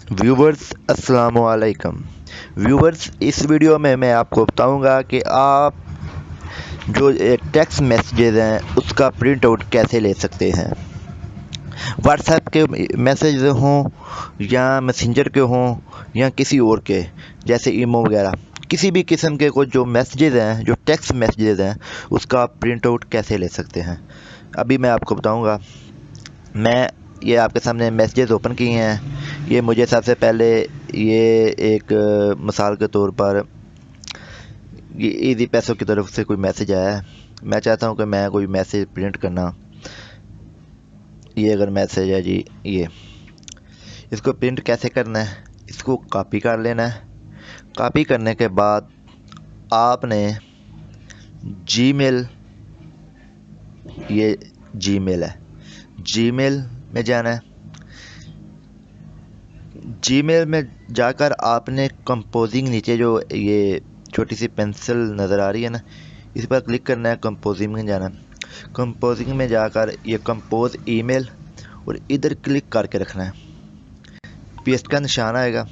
Viewers अस्सलाम वालेकुम। Viewers, इस वीडियो में मैं आपको बताऊंगा कि आप जो टेक्स्ट मैसेजेस हैं उसका प्रिंट आउट कैसे ले सकते हैं। व्हाट्सएप के मैसेज हों या मैसेंजर के हों या किसी और के, जैसे ईमो वगैरह, किसी भी किस्म के को जो मैसेजेस हैं, जो टेक्स्ट मैसेजेस हैं, उसका आप प्रिंट आउट कैसे ले सकते हैं अभी मैं आपको बताऊंगा। मैं ये आपके सामने मैसेजेस ओपन किए हैं। ये मुझे सबसे पहले ये एक मिसाल के तौर पर ये ईजी पैसों की तरफ से कोई मैसेज आया है। मैं चाहता हूँ कि मैं कोई मैसेज प्रिंट करना। ये अगर मैसेज है जी, ये इसको प्रिंट कैसे करना है, इसको कॉपी कर लेना है। कॉपी करने के बाद आपने जीमेल, ये जीमेल है, जीमेल में जाना है। जीमेल में जाकर आपने कंपोजिंग, नीचे जो ये छोटी सी पेंसिल नज़र आ रही है ना, इस पर क्लिक करना है। कंपोजिंग में जाना है। कंपोजिंग में जाकर ये कंपोज ईमेल और इधर क्लिक करके रखना है। पेस्ट का निशान आएगा।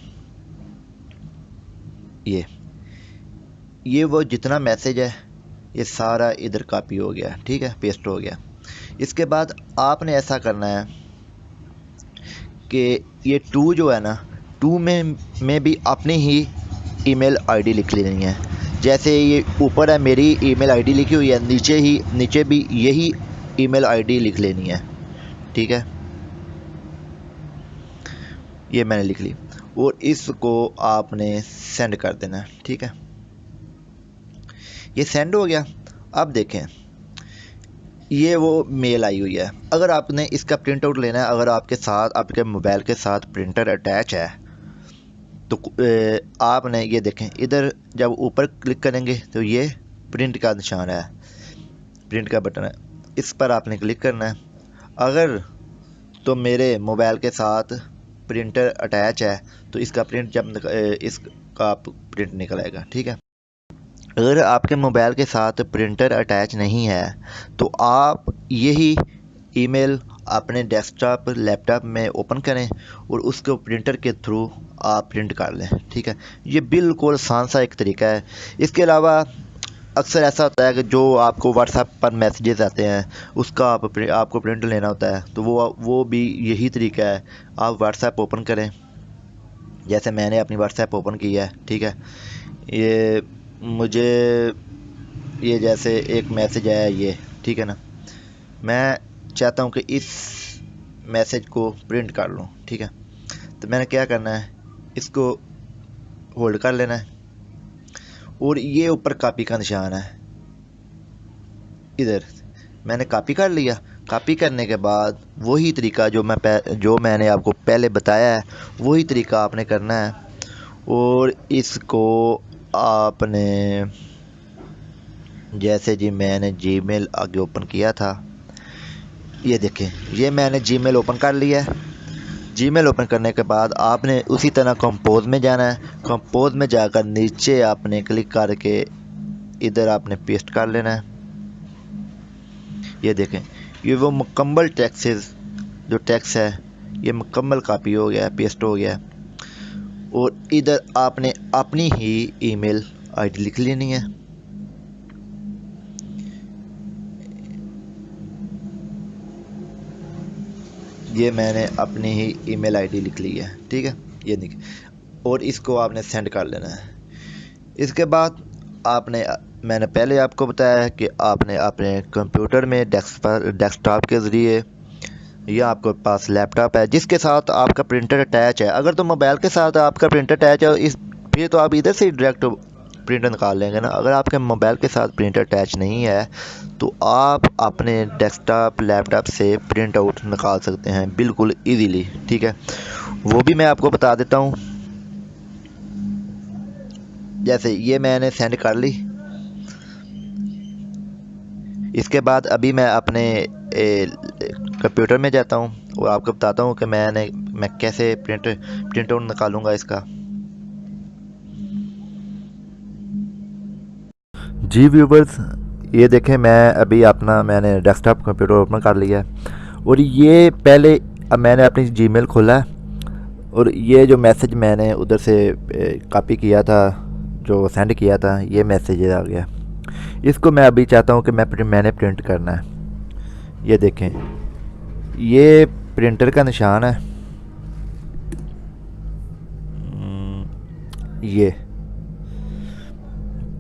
ये वो जितना मैसेज है ये सारा इधर कॉपी हो गया, ठीक है, पेस्ट हो गया। इसके बाद आपने ऐसा करना है कि ये टू जो है ना, टू में भी अपनी ही ईमेल आईडी लिख लेनी है। जैसे ये ऊपर है मेरी ईमेल आईडी लिखी हुई है, नीचे भी यही ईमेल आईडी लिख लेनी है, ठीक है। ये मैंने लिख ली और इसको आपने सेंड कर देना है, ठीक है। ये सेंड हो गया। अब देखें, ये वो मेल आई हुई है। अगर आपने इसका प्रिंट आउट लेना है, अगर आपके साथ, आपके मोबाइल के साथ प्रिंटर अटैच है, तो आपने ये देखें, इधर जब ऊपर क्लिक करेंगे तो ये प्रिंट का निशान है, प्रिंट का बटन है, इस पर आपने क्लिक करना है। अगर तो मेरे मोबाइल के साथ प्रिंटर अटैच है तो इसका प्रिंट इसका प्रिंट निकल आएगा, ठीक है। अगर आपके मोबाइल के साथ प्रिंटर अटैच नहीं है तो आप यही ईमेल अपने डेस्कटॉप, लैपटॉप में ओपन करें और उसको प्रिंटर के थ्रू आप प्रिंट कर लें, ठीक है। ये बिल्कुल आसान सा एक तरीका है। इसके अलावा अक्सर ऐसा होता है कि जो आपको व्हाट्सएप पर मैसेजेस आते हैं उसका आपको प्रिंट लेना होता है, तो वो भी यही तरीका है। आप व्हाट्सएप ओपन करें, जैसे मैंने अपनी व्हाट्सएप ओपन किया है, ठीक है। ये मुझे ये जैसे एक मैसेज आया ये, ठीक है ना, मैं चाहता हूँ कि इस मैसेज को प्रिंट कर लूँ, ठीक है। तो मैंने क्या करना है, इसको होल्ड कर लेना है और ये ऊपर कॉपी का निशान है, इधर मैंने कॉपी कर लिया। कॉपी करने के बाद वही तरीका जो मैंने आपको पहले बताया है, वही तरीका आपने करना है और इसको आपने, जैसे जी मैंने जीमेल आगे ओपन किया था, ये देखें, ये मैंने जीमेल ओपन कर लिया है। जीमेल ओपन करने के बाद आपने उसी तरह कंपोज में जाना है। कंपोज में जाकर नीचे आपने क्लिक करके इधर आपने पेस्ट कर लेना है। ये देखें, ये वो मुकम्मल जो टेक्स्ट है ये मुकम्मल कॉपी हो गया, पेस्ट हो गया। और इधर आपने अपनी ही ईमेल आईडी लिख लेनी है। ये मैंने अपनी ही ईमेल आईडी लिख ली है, ठीक है, ये लिख, और इसको आपने सेंड कर लेना है। इसके बाद मैंने पहले आपको बताया है कि आपने अपने कंप्यूटर में डेस्कटॉप के ज़रिए, या आपके पास लैपटॉप है जिसके साथ आपका प्रिंटर अटैच है, अगर तो मोबाइल के साथ आपका प्रिंटर अटैच है फिर तो आप इधर से डायरेक्ट प्रिंटर निकाल लेंगे ना। अगर आपके मोबाइल के साथ प्रिंटर अटैच नहीं है तो आप अपने डेस्कटॉप, लैपटॉप से प्रिंट आउट निकाल सकते हैं बिल्कुल इजीली, ठीक है। वो भी मैं आपको बता देता हूँ। जैसे ये मैंने सेंड कर ली। इसके बाद अभी मैं अपने कंप्यूटर में जाता हूँ और आपको बताता हूँ कि मैं कैसे प्रिंट आउट निकालूंगा इसका। जी व्यूवर्स, ये देखें, मैंने डेस्कटॉप कंप्यूटर ओपन कर लिया है और ये पहले अब मैंने अपनी जीमेल खोला है और ये जो मैसेज मैंने उधर से कॉपी किया था, जो सेंड किया था, ये मैसेज आ गया। इसको मैं अभी चाहता हूँ कि मैंने प्रिंट करना है। ये देखें, ये प्रिंटर का निशान है, ये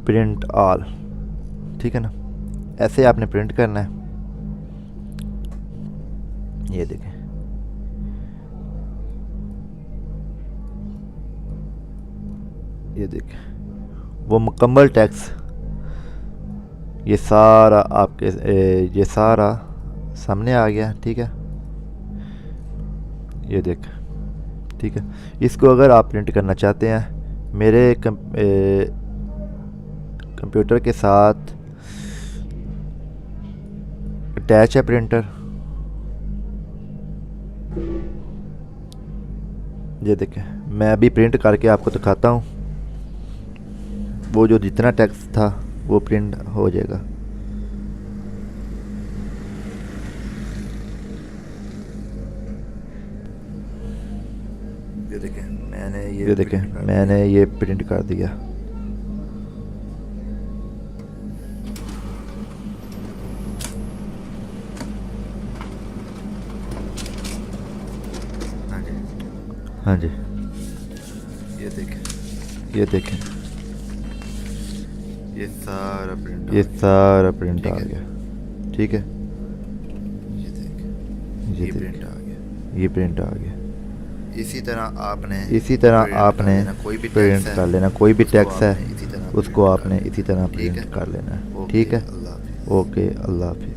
प्रिंट ऑल, ठीक है ना। ऐसे आपने प्रिंट करना है। ये देखें, ये देखें वो मुकम्मल टेक्स्ट, ये सारा आपके ये सारा सामने आ गया, ठीक है। ये देख, ठीक है। इसको अगर आप प्रिंट करना चाहते हैं, मेरे कंप्यूटर के साथ अटैच है प्रिंटर। ये देखें, मैं अभी प्रिंट करके आपको दिखाता हूँ। वो जो जितना टेक्स्ट था वो प्रिंट हो जाएगा। ये देखें मैंने ये प्रिंट कर दिया। हाँ जी, ये देखें, ये देखें, ये सारा प्रिंट आ गया, ठीक है। ये देख, ये प्रिंट आ गया, ये प्रिंट आ गया। इसी तरह आपने कोई भी प्रिंट कर लेना, कोई भी टेक्स्ट है इसी तरह उसको आपने इसी तरह प्रिंट कर लेना है, ठीक है। अल्लाह हाफिज़। ओके, अल्लाह हाफिज़।